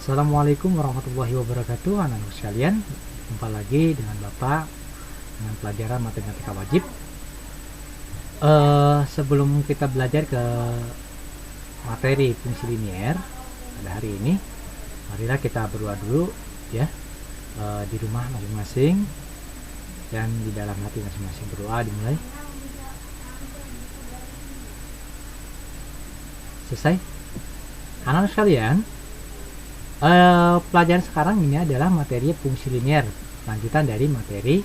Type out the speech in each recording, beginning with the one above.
Assalamualaikum warahmatullahi wabarakatuh, anak-anak sekalian. Jumpa lagi dengan Bapak dengan pelajaran matematika wajib. Sebelum kita belajar ke materi fungsi linier pada hari ini, marilah kita berdoa dulu ya, di rumah masing-masing dan di dalam hati masing-masing. Berdoa dimulai. Selesai. Anak-anak sekalian, pelajaran sekarang ini adalah materi fungsi linier, lanjutan dari materi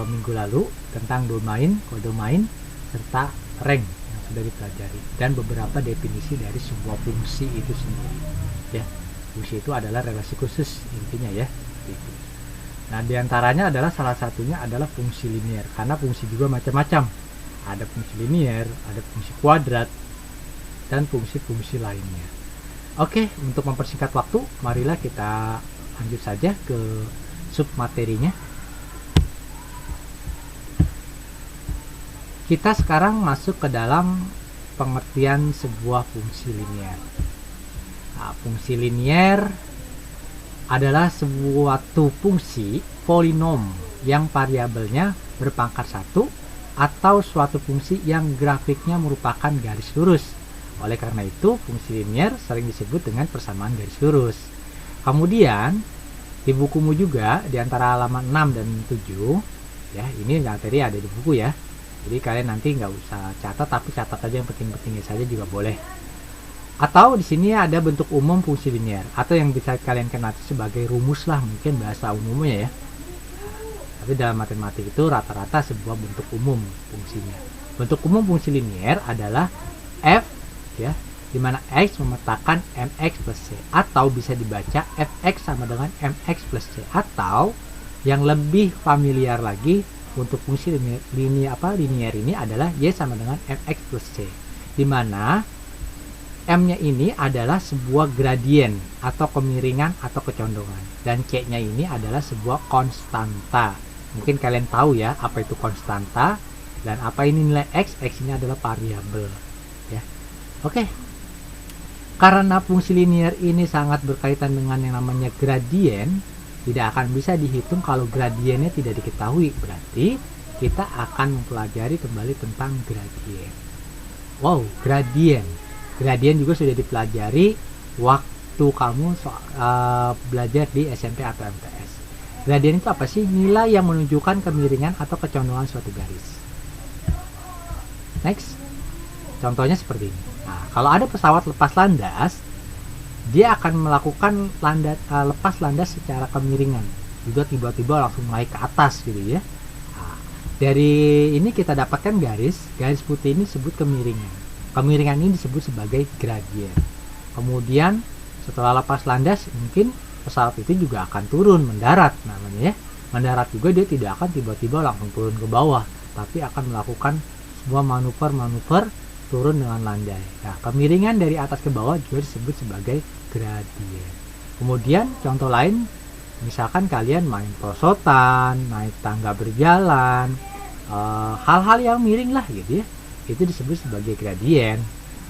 minggu lalu tentang domain, kodomain, serta rank yang sudah dipelajari, dan beberapa definisi dari sebuah fungsi itu sendiri. Ya, fungsi itu adalah relasi khusus intinya ya. Gitu. Nah, diantaranya adalah salah satunya adalah fungsi linier, karena fungsi juga macam-macam. Ada fungsi linier, ada fungsi kuadrat, dan fungsi-fungsi lainnya. Oke, untuk mempersingkat waktu, marilah kita lanjut saja ke sub materinya. Kita sekarang masuk ke dalam pengertian sebuah fungsi linier. Nah, fungsi linier adalah suatu fungsi polinom yang variabelnya berpangkat 1 atau suatu fungsi yang grafiknya merupakan garis lurus. Oleh karena itu, fungsi linier sering disebut dengan persamaan garis lurus. Kemudian, di bukumu juga, di antara halaman 6 dan 7, ya, ini materi ada di buku ya. Jadi kalian nanti nggak usah catat, tapi catat aja yang penting-pentingnya saja juga boleh. Atau di sini ada bentuk umum fungsi linier, atau yang bisa kalian kenal sebagai rumus lah, mungkin bahasa umumnya ya. Tapi dalam matematik itu rata-rata sebuah bentuk umum fungsinya. Bentuk umum fungsi linier adalah f, ya, dimana x memetakan mx plus c, atau bisa dibaca fx sama dengan mx plus c, atau yang lebih familiar lagi untuk fungsi linier ini adalah y sama dengan mx plus c, dimana m nya ini adalah sebuah gradien atau kemiringan atau kecondongan, dan c nya ini adalah sebuah konstanta. Mungkin kalian tahu ya apa itu konstanta dan apa ini nilai x ini adalah variabel ya. Oke, karena fungsi linier ini sangat berkaitan dengan yang namanya gradien, tidak akan bisa dihitung kalau gradiennya tidak diketahui. Berarti kita akan mempelajari kembali tentang gradien. Wow, gradien. Gradien juga sudah dipelajari waktu kamu belajar di SMP atau MTS. Gradien itu apa sih? Nilai yang menunjukkan kemiringan atau kecondongan suatu garis. Next. Contohnya seperti ini. Nah, kalau ada pesawat lepas landas, dia akan melakukan lepas landas secara kemiringan, juga tiba-tiba langsung naik ke atas gitu ya. Nah, dari ini kita dapatkan garis putih ini disebut kemiringan. Kemiringan ini disebut sebagai gradien. Kemudian setelah lepas landas, mungkin pesawat itu juga akan turun, mendarat namanya ya. Mendarat juga dia tidak akan tiba-tiba langsung turun ke bawah, tapi akan melakukan sebuah manuver turun dengan landai. Nah, kemiringan dari atas ke bawah juga disebut sebagai gradien. Kemudian contoh lain, misalkan kalian main perosotan, naik tangga berjalan, hal-hal yang miring lah gitu ya, itu disebut sebagai gradien.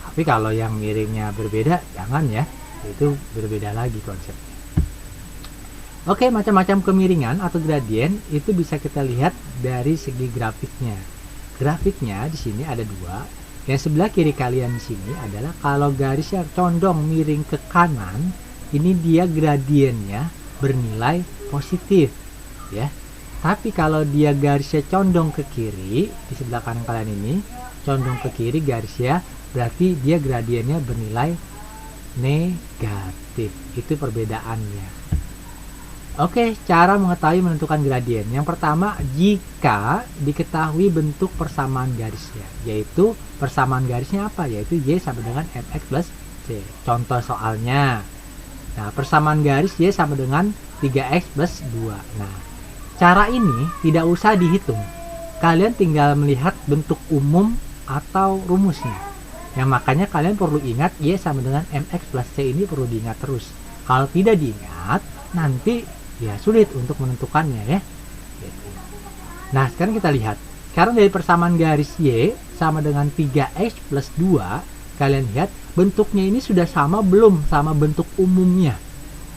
Tapi kalau yang miringnya berbeda, jangan ya, itu berbeda lagi konsepnya. Oke, macam-macam kemiringan atau gradien itu bisa kita lihat dari segi grafiknya. Grafiknya di sini ada dua. Yang sebelah kiri kalian di sini adalah kalau garisnya condong miring ke kanan, ini dia gradiennya bernilai positif ya. Tapi kalau dia garisnya condong ke kiri, di sebelah kanan kalian ini condong ke kiri garisnya, berarti dia gradiennya bernilai negatif. Itu perbedaannya. Oke, cara mengetahui menentukan gradien. Yang pertama, jika diketahui bentuk persamaan garisnya, yaitu persamaan garisnya apa? Yaitu y sama dengan mx plus c. Contoh soalnya. Nah, persamaan garis y sama dengan 3x plus 2. Nah, cara ini tidak usah dihitung. Kalian tinggal melihat bentuk umum atau rumusnya. Yang makanya kalian perlu ingat y sama dengan mx plus c ini perlu diingat terus. Kalau tidak diingat, nanti ya sulit untuk menentukannya ya. Nah, sekarang kita lihat. Sekarang dari persamaan garis y sama dengan 3x plus 2, kalian lihat bentuknya ini sudah sama belum sama bentuk umumnya.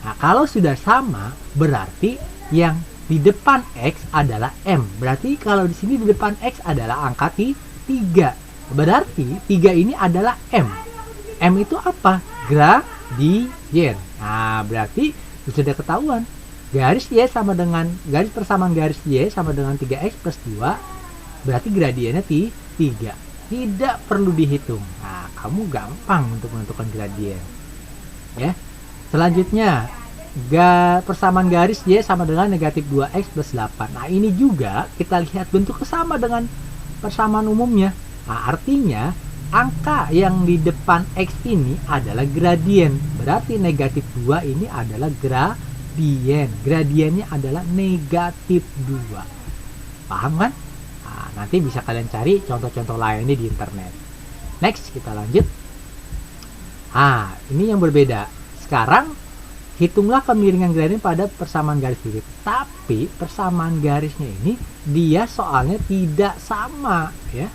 Nah, kalau sudah sama, berarti yang di depan X adalah M. Berarti kalau di sini di depan X adalah angka 3. Berarti 3 ini adalah M. M itu apa? Gradien. Nah, berarti sudah ketahuan. Garis Y sama dengan garis persamaan garis Y sama dengan 3X plus 2. Berarti gradiennya 3. Tidak perlu dihitung. Nah, kamu gampang untuk menentukan gradien. Ya. Selanjutnya, persamaan garis Y sama dengan negatif 2X plus 8. Nah, ini juga kita lihat bentuknya sama dengan persamaan umumnya. Nah, artinya angka yang di depan X ini adalah gradien. Berarti negatif 2 ini adalah gradien. Gradiennya adalah negatif 2. Paham kan? Nah, nanti bisa kalian cari contoh-contoh lainnya di internet. Next, kita lanjut. Ini yang berbeda. Sekarang, hitunglah kemiringan gradien pada persamaan garis titik. Tapi, persamaan garisnya ini, dia soalnya tidak sama. Ya.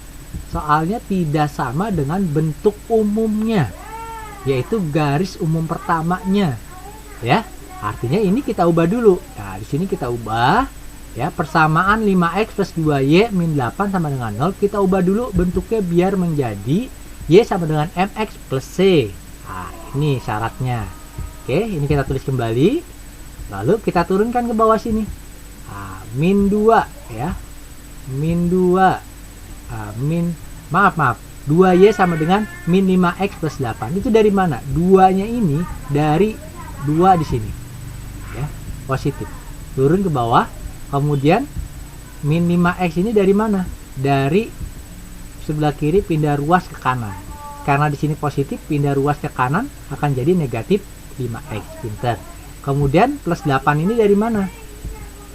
Soalnya tidak sama dengan bentuk umumnya, yaitu garis umum pertamanya. Ya, artinya ini kita ubah dulu. Nah, di sini kita ubah. Ya, persamaan 5X plus 2Y min 8 sama dengan 0. Kita ubah dulu bentuknya biar menjadi Y sama dengan MX plus C. Nah, ini syaratnya. Oke, ini kita tulis kembali. Lalu kita turunkan ke bawah sini. Min 2 ya. Min 2. Maaf. 2Y sama dengan min 5X plus 8. Itu dari mana? 2-nya ini dari 2 di sini. Ya, positif. Turun ke bawah. Kemudian min 5X ini dari mana? Dari sebelah kiri pindah ruas ke kanan. Karena di sini positif, pindah ruas ke kanan akan jadi negatif 5X. Pinter. Kemudian plus 8 ini dari mana?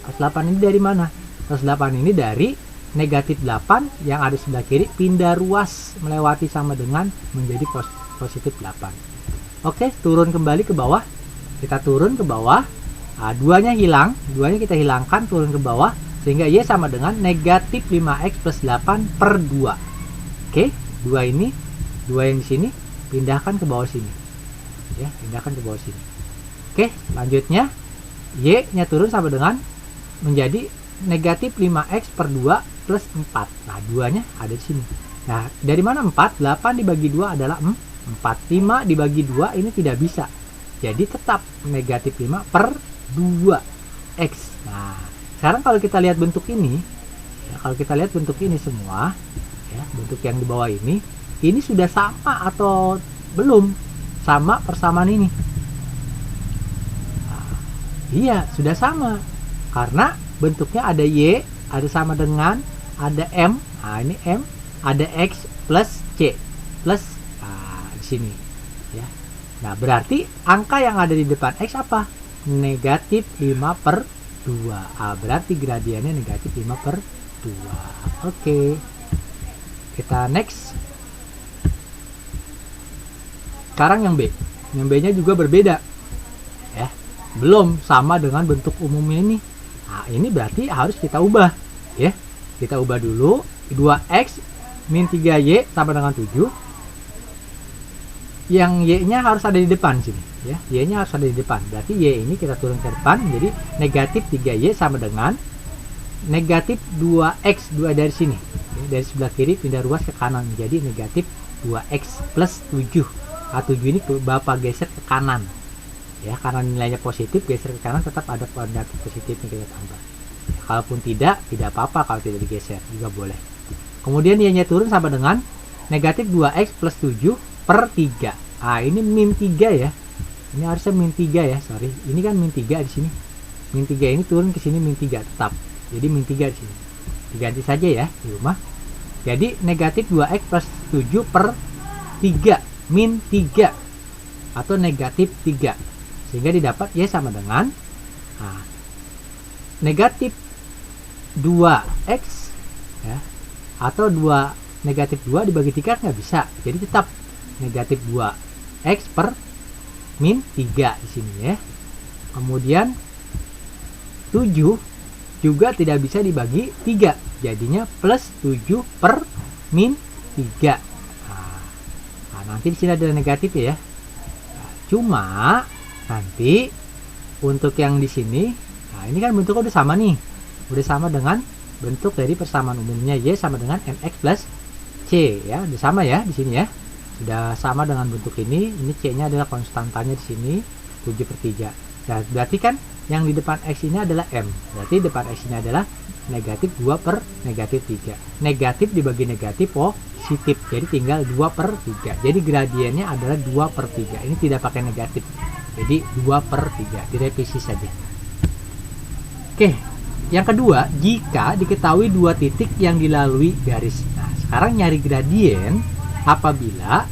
Plus 8 ini dari mana? Plus 8 ini dari negatif 8 yang ada sebelah kiri pindah ruas melewati sama dengan menjadi positif 8. Oke, turun kembali ke bawah. Kita turun ke bawah. 2-nya hilang, 2-nya kita hilangkan, turun ke bawah sehingga Y sama dengan negatif 5X plus 8 per 2. Oke, 2 ini, 2 yang di sini pindahkan ke bawah sini. Ya, pindahkan ke bawah sini. Oke, selanjutnya Y-nya turun sama dengan menjadi negatif 5X per 2 plus 4. Nah, 2-nya ada di sini. Nah, dari mana 4? 8 dibagi 2 adalah 4. 5 dibagi 2 ini tidak bisa. Jadi tetap negatif 5 per 2X. Nah, sekarang kalau kita lihat bentuk ini, ya, kalau kita lihat bentuk ini semua, ya, bentuk yang di bawah ini sudah sama atau belum sama persamaan ini? Nah, iya, sudah sama. Karena bentuknya ada Y, ada sama dengan, ada M, nah ini M, ada X plus C, plus di sini. Ya. Nah, berarti angka yang ada di depan X apa? Negatif 5 per 2. Berarti gradiennya negatif 5 per 2. Oke. Kita next. Sekarang yang B. Yang B-nya juga berbeda. Ya. Belum sama dengan bentuk umumnya ini. Nah, ini berarti harus kita ubah. Ya. Kita ubah dulu. 2X min 3Y sama dengan 7. Yang Y-nya harus ada di depan sini. Ya. Y-nya harus ada di depan. Berarti Y ini kita turun ke depan. Jadi negatif 3Y sama dengan negatif 2X. 2 dari sini. Ya, dari sebelah kiri pindah ruas ke kanan. Jadi negatif 2X plus 7. 7 ini Bapak geser ke kanan. Ya, karena nilainya positif, geser ke kanan tetap ada negatif positifnya kita tambah. Ya, kalaupun tidak apa-apa kalau tidak digeser, juga boleh. Kemudian Y-nya turun sama dengan negatif 2X plus 7 per 3. Ini min 3 ya. Ini harusnya min 3 ya, sorry. Ini kan min 3 di sini. Min 3 ini turun ke sini min 3 tetap. Jadi min 3 di sini. Diganti saja ya di rumah. Jadi negatif 2X plus 7 per 3. Min 3 atau negatif 3. Sehingga didapat Y sama dengan negatif 2X ya, atau 2 negatif 2 dibagi 3 nggak bisa. Jadi tetap negatif 2X per min 3 di sini ya. Kemudian 7 juga tidak bisa dibagi 3. Jadinya plus 7 per min 3. Nanti di sini ada negatif ya. Cuma nanti untuk yang di sini, nah ini kan bentuknya udah sama nih, udah sama dengan bentuk dari persamaan umumnya Y sama dengan MX plus C ya, udah sama ya di sini ya, sudah sama dengan bentuk ini C-nya adalah konstantanya di sini 7/3. Nah, berarti kan yang di depan X ini adalah M, berarti depan X ini adalah negatif 2/-3. Negatif dibagi negatif positif, jadi tinggal 2/3. Jadi gradiennya adalah 2/3. Ini tidak pakai negatif, jadi 2/3. Direvisi saja. Oke, yang kedua, jika diketahui dua titik yang dilalui garis. Nah, sekarang nyari gradien apabila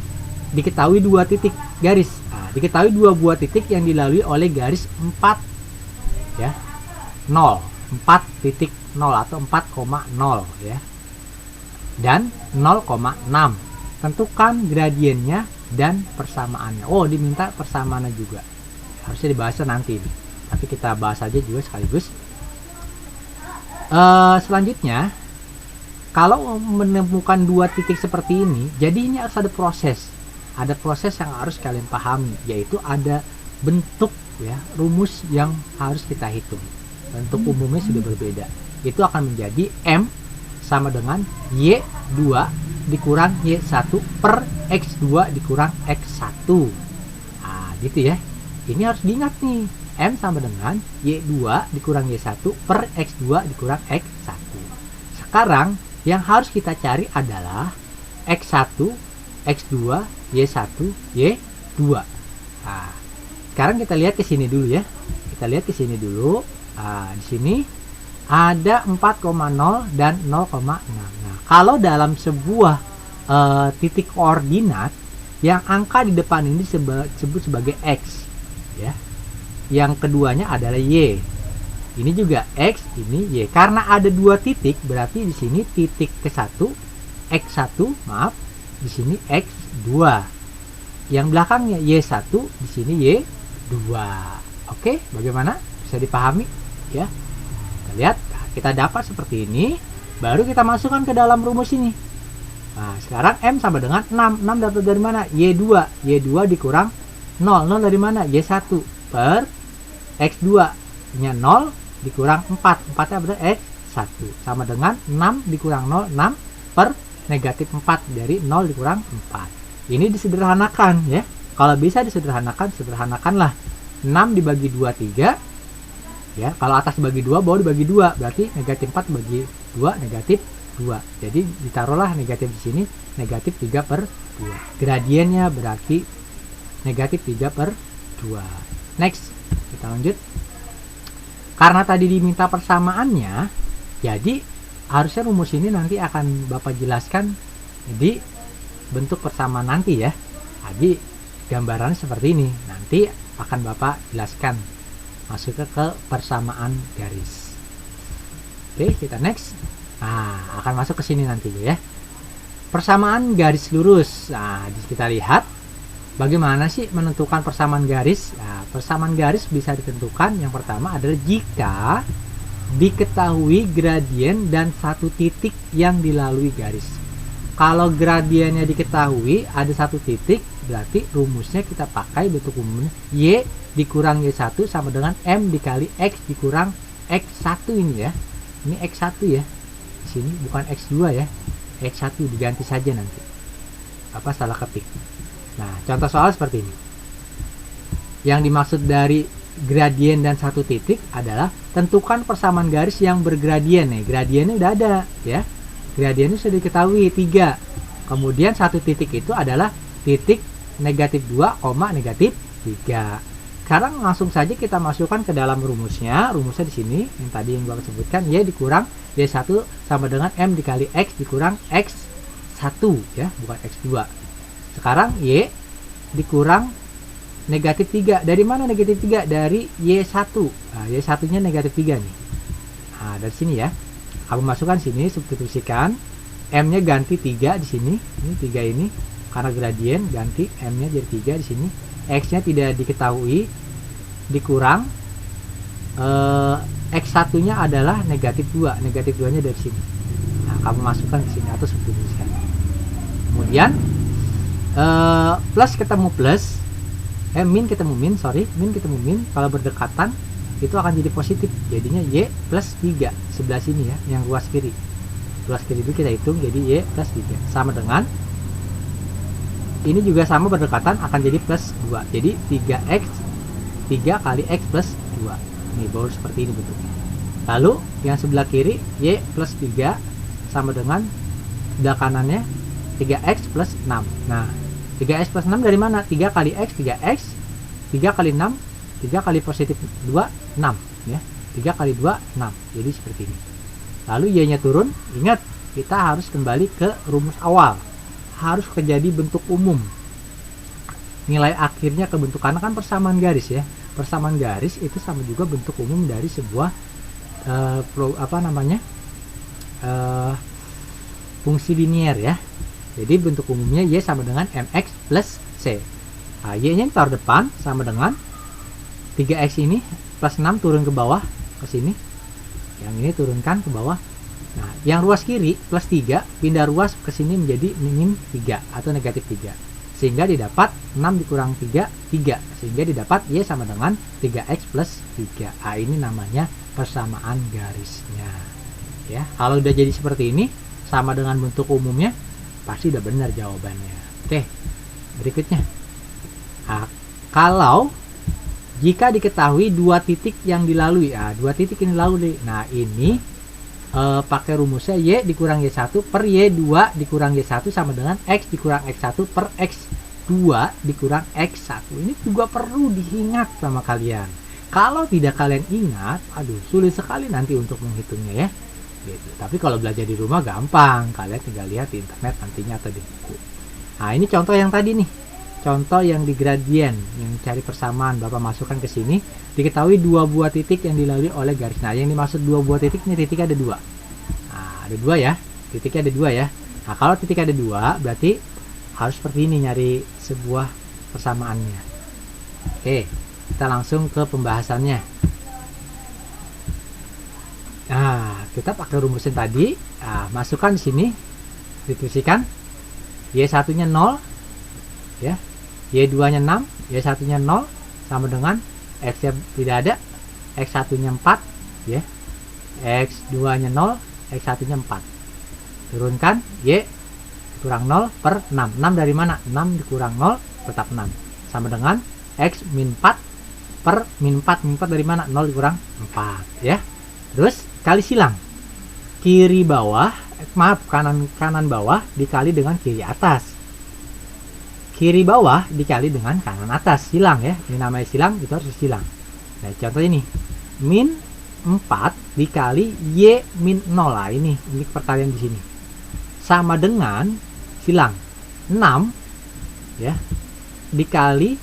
diketahui dua titik garis. Nah, diketahui dua buah titik yang dilalui oleh garis 4 ya, 0, 4.0 atau 4,0 ya, dan 0,6. Tentukan gradiennya dan persamaannya. Oh, diminta persamaannya juga, harusnya dibahas nanti nih, tapi kita bahas aja juga sekaligus. Selanjutnya, kalau menemukan dua titik seperti ini, jadi ini harus ada proses yang harus kalian pahami, yaitu ada bentuk ya, rumus yang harus kita hitung. Bentuk umumnya sudah berbeda, itu akan menjadi M sama dengan Y2 dikurang Y1 per X2 dikurang X1. Nah gitu ya, ini harus diingat nih, M sama dengan Y2 dikurang Y1 per X2 dikurang X1. Sekarang yang harus kita cari adalah X1, X2, Y1, Y2. Nah, sekarang kita lihat ke sini dulu ya. Kita lihat ke sini dulu. Nah, di sini ada 4,0 dan 0,6. Nah, kalau dalam sebuah titik koordinat yang angka di depan ini disebut sebagai X ya. Yang keduanya adalah Y. Ini juga X, ini Y. Karena ada dua titik, berarti di sini titik ke-1 X1, maaf, di sini X2. Yang belakangnya Y1, di sini Y2. Oke, bagaimana? Bisa dipahami ya? Kita lihat, kita dapat seperti ini, baru kita masukkan ke dalam rumus ini. Nah, sekarang M sama dengan 6. 6 dapat dari mana? Y2. Y2 dikurang 0. 0 dari mana? Y1 per X2 nya 0 dikurang 4. 4 nya berarti X1 sama dengan 6 dikurang 0, 6 per negatif 4 dari 0 dikurang 4. Ini disederhanakan ya. Kalau bisa disederhanakan, sederhanakanlah. 6 dibagi 2, 3 ya. Kalau atas dibagi 2, bawah dibagi 2, berarti negatif 4 bagi 2 negatif 2. Jadi ditaruhlah negatif di sini, negatif 3/2. Gradiennya berarti negatif 3/2. Next, kita lanjut. Karena tadi diminta persamaannya, jadi harusnya rumus ini nanti akan Bapak jelaskan di bentuk persamaan nanti ya. Jadi gambarannya seperti ini, nanti akan Bapak jelaskan masuk ke persamaan garis. Oke, kita next. Nah, akan masuk ke sini nanti ya. Persamaan garis lurus. Nah, kita lihat bagaimana sih menentukan persamaan garis. Nah, persamaan garis bisa ditentukan, yang pertama adalah jika diketahui gradien dan satu titik yang dilalui garis. Kalau gradiennya diketahui ada satu titik, berarti rumusnya kita pakai bentuk umumnya Y dikurang Y1 sama dengan M dikali X dikurang X1 ini ya. Ini X1 ya. Di sini bukan X2 ya. X1 diganti saja nanti. Apa salah ketik. Nah, contoh soal seperti ini. Yang dimaksud dari gradien dan satu titik adalah tentukan persamaan garis yang bergradien. Nih, gradiennya udah ada ya. Gradiennya sudah diketahui 3. Kemudian satu titik itu adalah titik negatif 2, negatif 3. Sekarang langsung saja kita masukkan ke dalam rumusnya. Rumusnya di sini yang tadi yang Bapak sebutkan, Y dikurang Y1 sama dengan M dikali X dikurang X1 ya, bukan X2. Sekarang Y dikurang negatif 3. Dari mana negatif 3? Dari Y1. Nah, Y1 nya negatif 3 nih. Nah, dari sini ya. Aku masukkan sini, substitusikan. M nya ganti 3 di sini. Ini 3 ini. Karena gradien ganti M nya jadi 3 di sini. X nya tidak diketahui. Dikurang. X1 nya adalah negatif 2. Negatif 2 nya dari sini. Nah, kamu masukkan di sini atau substitusikan. Kemudian plus ketemu plus, min ketemu min, min ketemu min, kalau berdekatan itu akan jadi positif, jadinya Y plus 3 sebelah sini ya, yang ruas kiri itu kita hitung jadi Y plus 3 sama dengan ini juga sama berdekatan akan jadi plus 2, jadi 3 kali X plus 2, ini baru seperti ini bentuknya. Lalu yang sebelah kiri Y plus 3 sama dengan sebelah kanannya 3X plus 6. Nah 3X plus 6 dari mana? 3 kali X, 3X 3 kali 6, 3 kali positif 2, 6 ya. 3 kali 2, 6. Jadi seperti ini. Lalu Y nya turun. Ingat, kita harus kembali ke rumus awal, harus terjadi bentuk umum. Nilai akhirnya ke bentuk, karena kan persamaan garis ya. Persamaan garis itu sama juga bentuk umum dari sebuah fungsi linier ya. Jadi bentuk umumnya Y sama dengan mx plus c. Nah, Y nya taruh depan sama dengan 3x ini plus 6 turun ke bawah ke sini, yang ini turunkan ke bawah. Nah yang ruas kiri plus 3 pindah ruas ke sini menjadi min 3 atau negatif 3, sehingga didapat 6 dikurang 3, 3, sehingga didapat Y sama dengan 3x plus 3. Nah, ini namanya persamaan garisnya ya. Kalau udah jadi seperti ini sama dengan bentuk umumnya, pasti udah benar jawabannya. Oke, berikutnya. Nah, kalau jika diketahui dua titik yang dilalui, dua titik ini dilalui. Nah, ini pakai rumusnya Y dikurang Y1 per Y2 dikurang Y1 sama dengan X dikurang X1 per X2 dikurang X1. Ini juga perlu diingat sama kalian. Kalau tidak kalian ingat, aduh sulit sekali nanti untuk menghitungnya ya. Gitu. Tapi kalau belajar di rumah gampang, kalian tinggal lihat di internet nantinya atau di buku. Nah ini contoh yang tadi nih, contoh yang di gradien, yang cari persamaan, Bapak masukkan ke sini. Diketahui dua buah titik yang dilalui oleh garis. Nah yang dimaksud dua buah titik, ini titik ada dua. Nah ada dua ya, titiknya ada dua ya. Nah kalau titik ada dua, berarti harus seperti ini nyari sebuah persamaannya. Oke, kita langsung ke pembahasannya. Nah, kita pakai rumusnya tadi. Nah, masukkan di sini, dituliskan Y1-nya 0 ya. Y2-nya 6, Y1-nya 0 sama dengan X-nya tidak ada, X1-nya 4 ya. X2-nya 0, X1-nya 4. Turunkan Y kurang 0 per 6. 6 dari mana? 6 dikurang 0 tetap 6 sama dengan X min 4 per min 4. Min 4 dari mana? 0 dikurang 4 ya. Terus kali silang, kiri bawah, kanan bawah dikali dengan kiri atas, kiri bawah dikali dengan kanan atas, silang ya. Ini namanya silang, itu harus silang. Nah contoh ini min 4 dikali Y min 0 lah, ini perkalian di sini sama dengan silang 6 ya dikali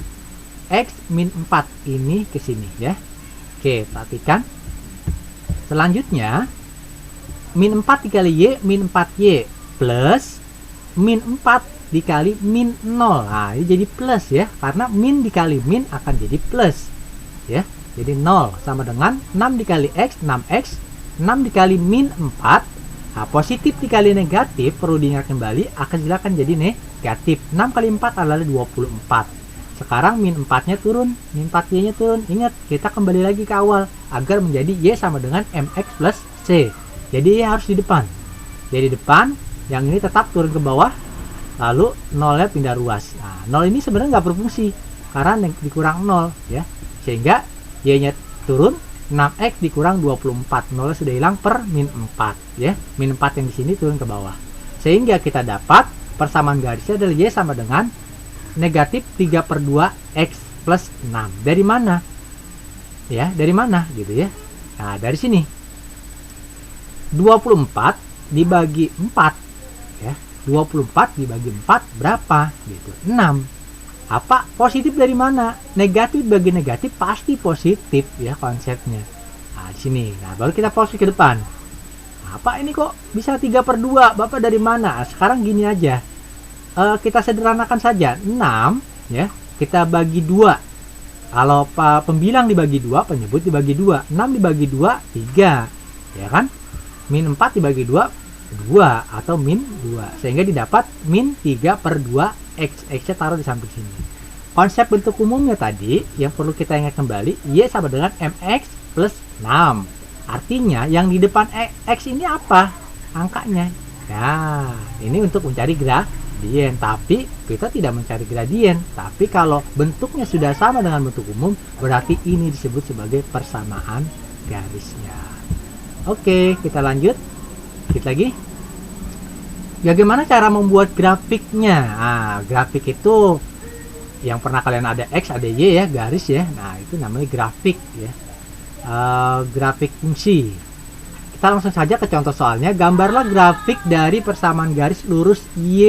X min 4, ini ke sini ya. Oke, perhatikan. Selanjutnya min 4 dikali Y min 4Y plus min 4 dikali min 0. Nah ini jadi plus ya, karena min dikali min akan jadi plus ya. Jadi 0 sama dengan 6 dikali X 6X, 6 dikali min 4. Nah positif dikali negatif perlu diingat kembali akan silakan jadi negatif. 6 kali 4 adalah 24. Sekarang min 4 nya turun, min 4Y nya turun. Ingat, kita kembali lagi ke awal agar menjadi Y sama dengan MX plus C. Jadi Y harus di depan. Jadi depan, yang ini tetap turun ke bawah, lalu 0 nya pindah ruas. Nah 0 ini sebenarnya nggak berfungsi karena dikurang 0 ya. Sehingga Y nya turun, 6X dikurang 24. 0 nya sudah hilang per min 4 ya. Min 4 yang di sini turun ke bawah. Sehingga kita dapat persamaan garisnya adalah Y sama dengan negatif 3 per 2 X plus 6. Dari mana? Ya, dari mana gitu ya. Nah, dari sini 24 dibagi 4 ya. 24 dibagi 4 berapa gitu? 6. Apa? Positif dari mana? Negatif bagi negatif pasti positif ya konsepnya. Nah, di sini. Nah, baru kita pause ke depan. Apa ini kok bisa 3 per 2? Bapak dari mana? Nah, sekarang gini aja. Kita sederhanakan saja. 6 ya, kita bagi 2. Kalau pembilang dibagi 2, penyebut dibagi 2. 6 dibagi 2, 3 ya kan. Min 4 dibagi 2, 2 atau min 2, sehingga didapat min 3 per 2 X. X nya taruh di samping sini. konsep bentuk umumnya tadi yang perlu kita ingat kembali, Y sama dengan MX plus 6. Artinya yang di depan X ini apa? Angkanya. Nah, ini untuk mencari gradien. Tapi kita tidak mencari gradien. Tapi kalau bentuknya sudah sama dengan bentuk umum, berarti ini disebut sebagai persamaan garisnya. Oke, kita lanjut. Dikit lagi. Bagaimana cara membuat grafiknya? Nah, grafik itu yang pernah kalian ada X, ada Y ya, garis ya. Nah, itu namanya grafik ya. Grafik fungsi. Kita langsung saja ke contoh soalnya. Gambarlah grafik dari persamaan garis lurus Y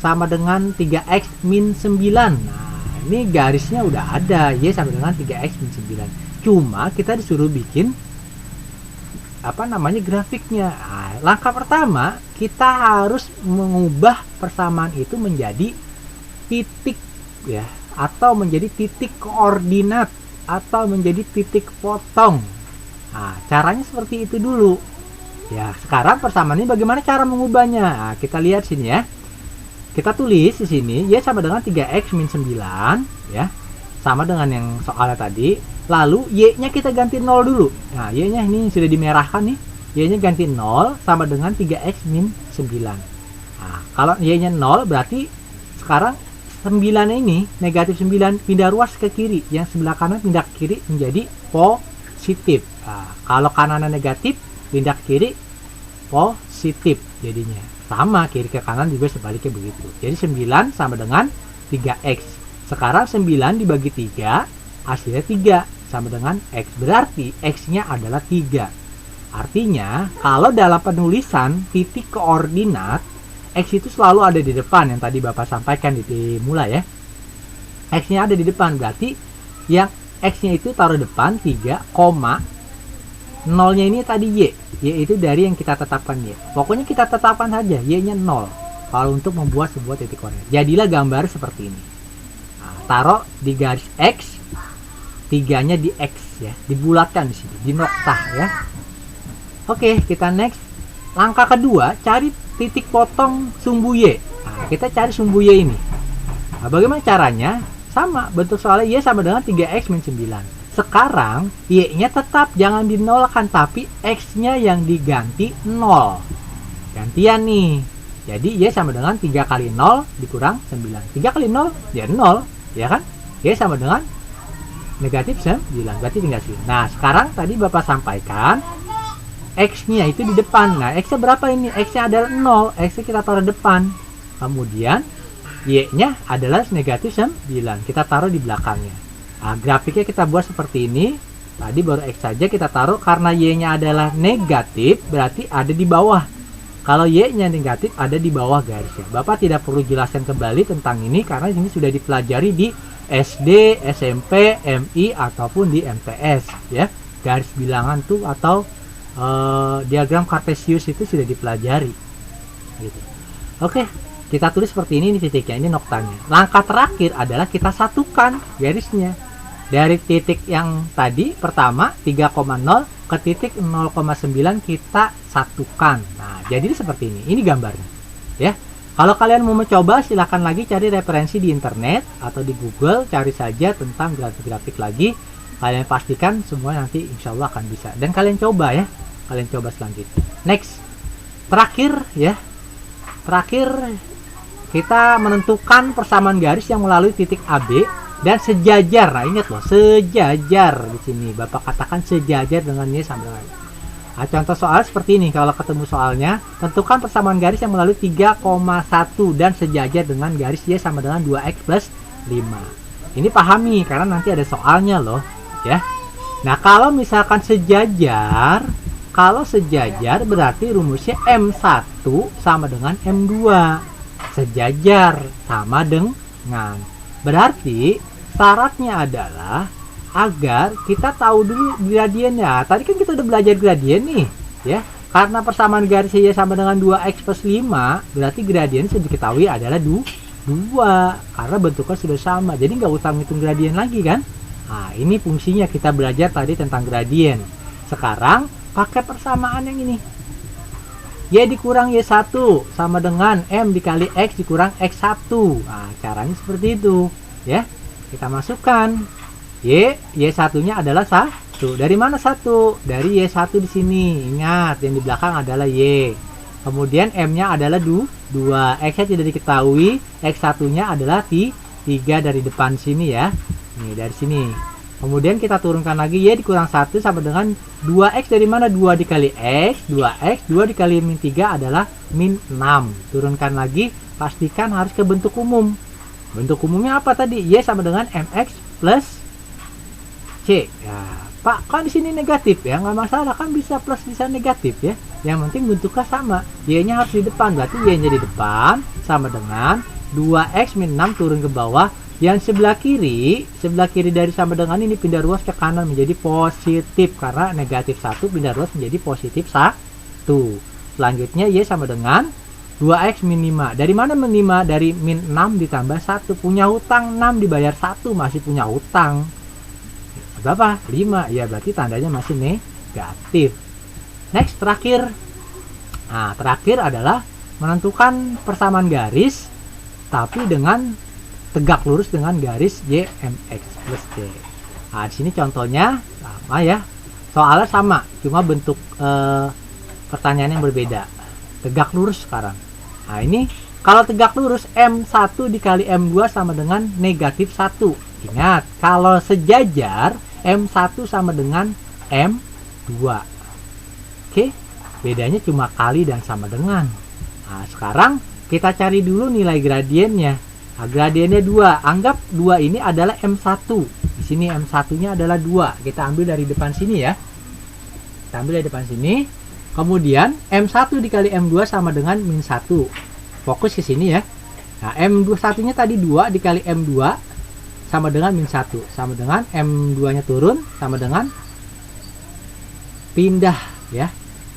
sama dengan 3X min 9. Nah, ini garisnya udah ada. Y sama dengan 3X min 9. Cuma kita disuruh bikin grafiknya. Nah, langkah pertama, kita harus mengubah persamaan itu menjadi titik ya, atau menjadi titik koordinat, atau menjadi titik potong. Nah, caranya seperti itu dulu. Ya, sekarang persamaan ini bagaimana cara mengubahnya? Nah, kita lihat sini ya. Kita tulis di sini Y sama dengan 3X min 9 ya. Sama dengan yang soalnya tadi. Lalu Y-nya kita ganti 0 dulu. Nah, Y-nya ini sudah dimerahkan nih. Y-nya ganti 0 sama dengan 3X min 9. Nah, kalau Y-nya 0 berarti sekarang 9 ini, negatif 9 pindah ruas ke kiri, yang sebelah kanan pindah ke kiri menjadi positif. Nah, kalau kanannya negatif, pindah ke kiri positif jadinya. Sama, kiri ke kanan juga sebaliknya begitu. Jadi 9 sama dengan 3X. Sekarang 9 dibagi 3, hasilnya 3 sama dengan X. Berarti X-nya adalah 3. Artinya, kalau dalam penulisan titik koordinat, X itu selalu ada di depan, yang tadi Bapak sampaikan di mulai ya. X-nya ada di depan, berarti yang X-nya itu taruh depan 3, 0-nya ini tadi Y. Y itu dari yang kita tetapkan Y. Pokoknya kita tetapkan saja Y-nya 0 kalau untuk membuat sebuah titik koordinat. Jadilah gambar seperti ini. Nah, taruh di garis X, 3-nya di X ya, dibulatkan di sini, di noktah ya. Oke, kita next. Langkah kedua, cari titik potong sumbu Y. Nah, kita cari sumbu Y ini. Nah, bagaimana caranya? Sama, bentuk soalnya Y sama dengan 3X min 9. Sekarang, Y-nya tetap jangan dinolkan, tapi X-nya yang diganti 0. Gantian nih. Jadi, Y sama dengan 3 kali 0 dikurang 9. 3 kali 0, ya 0. Ya kan? Y sama dengan negatif 9. Berarti tinggal sini. Nah, sekarang tadi Bapak sampaikan, X-nya itu di depan. Nah, X-nya berapa ini? X-nya adalah 0. X-nya kita taruh depan. Kemudian, Y-nya adalah negatif 9. Kita taruh di belakangnya. Nah, grafiknya kita buat seperti ini. Tadi baru X saja kita taruh. Karena Y-nya adalah negatif, berarti ada di bawah. Kalau Y-nya negatif, ada di bawah garisnya. Bapak tidak perlu jelaskan kembali tentang ini, karena ini sudah dipelajari di SD, SMP, MI, ataupun di MTS. Ya, garis bilangan tuh atau diagram Cartesius itu sudah dipelajari gitu. Oke, kita tulis seperti ini titiknya, ini noktanya. Langkah terakhir adalah kita satukan garisnya dari titik yang tadi pertama 3,0 ke titik 0,9 kita satukan. Nah, jadi seperti ini gambarnya ya. Kalau kalian mau mencoba, silahkan lagi cari referensi di internet atau di Google, cari saja tentang grafik-grafik lagi. Kalian pastikan semua nanti insya Allah akan bisa. Dan kalian coba ya. Kalian coba selanjutnya. Next. Terakhir ya. Terakhir kita menentukan persamaan garis yang melalui titik AB dan sejajar. Nah, ingat loh, sejajar di sini. Bapak katakan sejajar dengan Y sama dengan. Nah, contoh soal seperti ini. Kalau ketemu soalnya, tentukan persamaan garis yang melalui 3,1 dan sejajar dengan garis Y sama dengan 2X plus 5. Ini pahami karena nanti ada soalnya loh ya. Nah, kalau misalkan sejajar, berarti rumusnya M1 sama dengan M2. Sejajar sama dengan. Berarti syaratnya adalah agar kita tahu dulu gradiennya. Tadi kan kita udah belajar gradien nih, ya. Karena persamaan garis Y sama dengan 2X plus 5, berarti gradien sudah diketahui adalah 2. Karena bentuknya sudah sama. Jadi nggak usah ngitung gradien lagi kan. Nah, ini fungsinya kita belajar tadi tentang gradien. Sekarang pakai persamaan yang ini. Y dikurang Y1 sama dengan M dikali X dikurang X1. Nah, caranya seperti itu ya. Kita masukkan Y1 nya adalah 1. Dari mana 1? Dari Y1 di sini. Ingat, yang di belakang adalah Y. Kemudian M nya adalah 2. X nya tidak diketahui. X1 nya adalah 3 dari depan sini ya. Nih, dari sini. Kemudian kita turunkan lagi Y dikurang 1 sama dengan 2X dari mana? 2 dikali X, 2X, 2 dikali min 3 adalah min 6. Turunkan lagi, pastikan harus ke bentuk umum. Bentuk umumnya apa tadi? Y sama dengan MX plus C. Ya, Pak, kan di sini negatif ya, nggak masalah, kan bisa plus bisa negatif ya. Yang penting bentuknya sama. Y-nya harus di depan, berarti Y-nya di depan sama dengan 2X min 6 turun ke bawah. Yang sebelah kiri dari sama dengan ini pindah ruas ke kanan menjadi positif karena negatif 1 pindah ruas menjadi positif 1. Selanjutnya Y sama dengan 2X min 5. Dari mana min 5? Dari min 6 ditambah 1. Punya hutang 6 dibayar 1, masih punya hutang. Berapa? 5. Ya berarti tandanya masih negatif. Next, terakhir. Nah, terakhir adalah menentukan persamaan garis tapi dengan tegak lurus dengan garis YMX plus C. Nah, di sini contohnya sama ya. Soalnya sama, cuma bentuk pertanyaan yang berbeda. Tegak lurus sekarang. Nah, ini kalau tegak lurus M1 dikali M2 sama dengan negatif 1. Ingat, kalau sejajar M1 sama dengan M2. Oke, bedanya cuma kali dan sama dengan. Nah, sekarang kita cari dulu nilai gradiennya. Nah, gradiennya 2. Anggap 2 ini adalah M1. Di sini M1-nya adalah 2. Kita ambil dari depan sini ya. Kita ambil dari depan sini. Kemudian M1 dikali M2 sama dengan min 1. Fokus ke sini ya. Nah, M1-nya tadi 2 dikali M2 sama dengan min 1. Sama dengan M2-nya turun sama dengan pindah ya.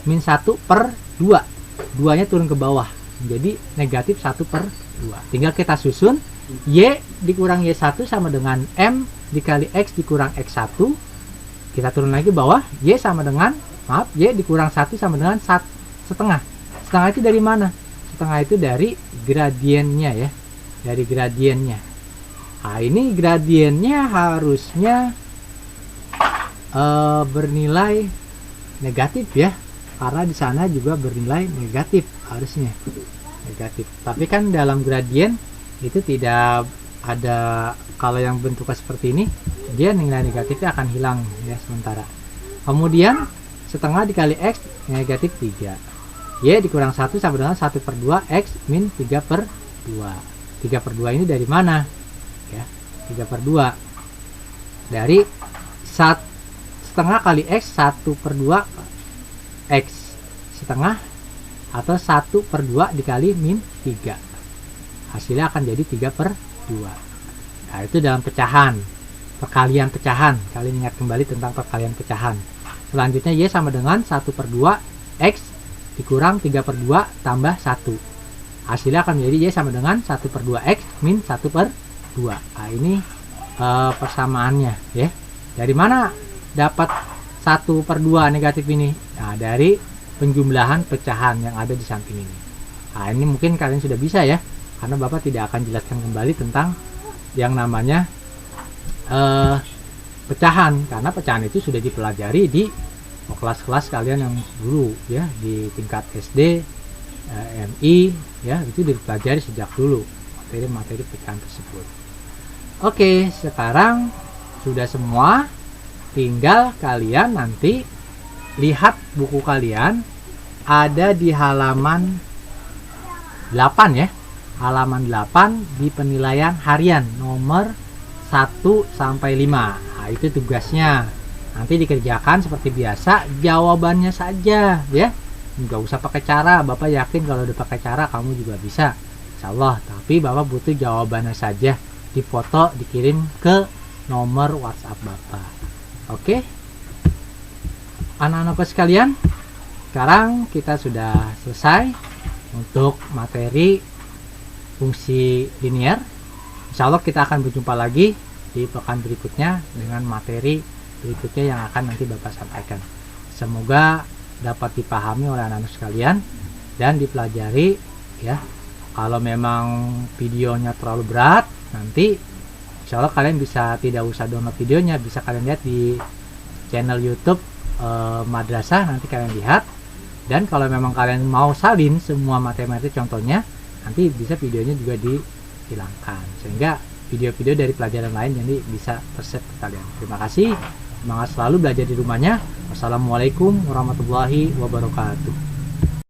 Min 1 per 2. 2-nya turun ke bawah. Jadi negatif 1 per 2. Tinggal kita susun. Y dikurang Y1 sama dengan M dikali X dikurang X1. Kita turun lagi bawah. Y sama dengan, maaf, Y dikurang 1 sama dengan setengah. Setengah itu dari mana? Setengah itu dari gradiennya ya. Dari gradiennya. Nah, ini gradiennya harusnya bernilai negatif ya. Karena di sana juga bernilai negatif harusnya. Negatif. Tapi kan dalam gradien itu tidak ada, kalau yang bentuknya seperti ini dia nilai negatifnya akan hilang ya sementara. Kemudian setengah dikali X negatif 3. Y dikurang 1 sama dengan 1 per 2 X min 3 per 2. 3 per 2 ini dari mana? Ya, 3 per 2 dari setengah kali X 1 per 2 X setengah atau 1 per 2 dikali min 3. Hasilnya akan jadi 3 per 2. Nah, itu dalam pecahan. Perkalian pecahan. Kalian ingat kembali tentang perkalian pecahan. Selanjutnya Y sama dengan 1 per 2 X dikurang 3 per 2 tambah 1. Hasilnya akan menjadi Y sama dengan 1 per 2 X min 1 per 2. Nah, ini persamaannya ya. Dari mana dapat 1 per 2 negatif ini? Nah, dari penjumlahan pecahan yang ada di samping ini. Nah, ini mungkin kalian sudah bisa ya, karena Bapak tidak akan jelaskan kembali tentang yang namanya pecahan, karena pecahan itu sudah dipelajari di kelas-kelas kalian yang dulu ya, di tingkat SD, MI ya, itu dipelajari sejak dulu materi-materi pecahan tersebut. Oke, sekarang sudah semua, tinggal kalian nanti lihat buku kalian ada di halaman 8 ya. Halaman 8 di penilaian harian nomor 1 sampai 5. Nah, itu tugasnya. Nanti dikerjakan seperti biasa, jawabannya saja ya. Nggak usah pakai cara, Bapak yakin kalau udah pakai cara kamu juga bisa. Insyaallah, tapi Bapak butuh jawabannya saja. Difoto, dikirim ke nomor WhatsApp Bapak. Oke? Anak-anakku sekalian, sekarang kita sudah selesai untuk materi fungsi linier. Insya Allah kita akan berjumpa lagi di pekan berikutnya dengan materi berikutnya yang akan nanti Bapak sampaikan. Semoga dapat dipahami oleh anak-anak sekalian. dan dipelajari ya. Kalau memang videonya terlalu berat, nanti insya Allah kalian bisa tidak usah download videonya, bisa kalian lihat di channel YouTube madrasah, nanti kalian lihat. Dan kalau memang kalian mau salin semua materi-materi contohnya, nanti bisa videonya juga dihilangkan, sehingga video-video dari pelajaran lain jadi bisa tersave ke kalian. Terima kasih, semangat selalu belajar di rumahnya. Wassalamualaikum warahmatullahi wabarakatuh.